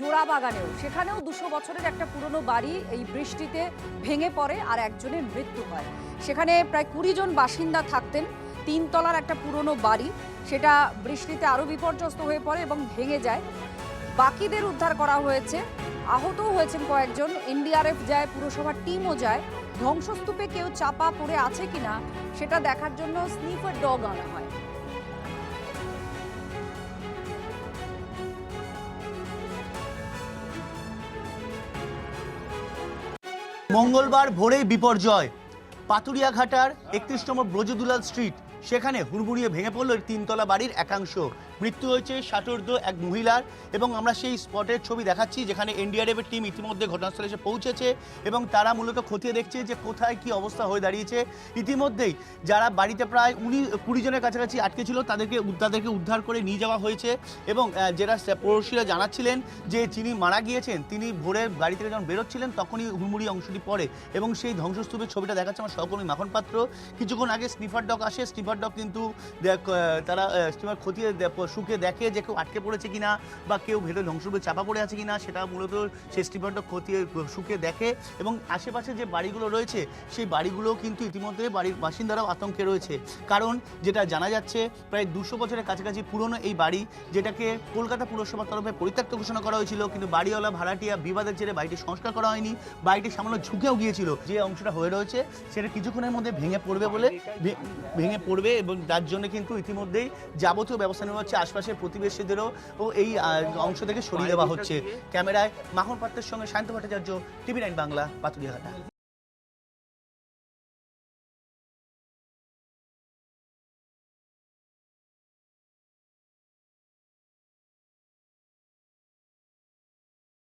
জোড়া বাগানেও, সেখানেও 200 বছরের একটা পুরনো বাড়ি এই বৃষ্টিতে ভেঙে পড়ে আর একজনের মৃত্যু হয়। সেখানে প্রায় 20 জন বাসিন্দা থাকতেন। 3 তলার একটা পুরনো বাড়ি, সেটা বৃষ্টিতে আরো বিপর্যস্ত হয়ে পড়ে এবং ভেঙে যায়। বাকিদের উদ্ধার করা হয়েছে, আহতও হয়েছেন কয়েকজন। এনডিআরএফ যায়, পুরসভার টিমও যায়। ধ্বংসস্তূপে কেউ চাপা পড়ে আছে কিনা সেটা দেখার জন্য স্নিফার ডগ আনা হয়। মঙ্গলবার ভোরেই বিপর্যয়। পাতুরিয়াঘাটার 31 নম্বর ব্রজদুলাল স্ট্রিট, সেখানে হুড়মুড়িয়ে ভেঙে পড়ল 3 তলা বাড়ির একাংশ। মৃত্যু হয়েছে ষাটোর্ধ্ব এক মহিলার এবং আমরা সেই স্পটের ছবি দেখাচ্ছি যেখানে এনডিআরএফের টিম ইতিমধ্যে ঘটনাস্থলে এসে পৌঁছেছে এবং তারা মূলত খতিয়ে দেখছে যে কোথায় কি অবস্থা হয়ে দাঁড়িয়েছে। ইতিমধ্যেই যারা বাড়িতে প্রায় 20 জনের কাছাকাছি আটকে ছিল তাদেরকে উদ্ধার করে নিয়ে যাওয়া হয়েছে এবং যেটা পড়োশিরা জানাচ্ছিলেন যে যিনি মারা গিয়েছেন তিনি ভোরে গাড়ি থেকে যখন বেরোচ্ছিলেন তখনই হুড়মুড়ি অংশটি পড়ে এবং সেই ধ্বংসস্তূপের ছবিটা দেখাচ্ছে আমার সহকর্মী মাখন পাত্র। কিছুক্ষণ আগে স্নিফার ডগ আসে, স্নিফার ডগ কিন্তু তারা স্টিমার খতিয়ে শুকে দেখে যে কেউ আটকে পড়েছে কিনা বা কেউ ভেতরে ধ্বংসস্তূপে চাপা পড়ে আছে কিনা, সেটা মূলত সেই স্টিমার ডগ খতিয়ে শুকে দেখে এবং আশেপাশে যে বাড়িগুলো রয়েছে সেই বাড়িগুলো কিন্তু ইতিমধ্যে বাড়ির বাসিন্দারাও আতঙ্কে রয়েছে। কারণ যেটা জানা যাচ্ছে প্রায় 200 বছরের কাছাকাছি পুরনো এই বাড়ি, যেটাকে কলকাতা পুরসভার তরফে পরিত্যক্ত ঘোষণা করা হয়েছিল, কিন্তু বাড়িওয়ালা ভাড়াটিয়া বিবাদের জেরে বাড়িটি সংস্কার করা হয়নি। বাড়িটি সামান্য ঝুঁকেও গিয়েছিল। যে অংশটা হয়ে রয়েছে সেটা কিছুক্ষণের মধ্যে ভেঙে পড়বে এবং তার জন্য কিন্তু ইতিমধ্যেই যাবতীয় ব্যবস্থা নেওয়া হচ্ছে। আশপাশের প্রতিবেশীদেরও এই অংশ থেকে সরিয়ে দেওয়া হচ্ছে। ক্যামেরায় মাখন পাত্রের সঙ্গে শান্ত ভট্টাচার্য, টিভি9 বাংলা, পাতুরিয়াঘাটা।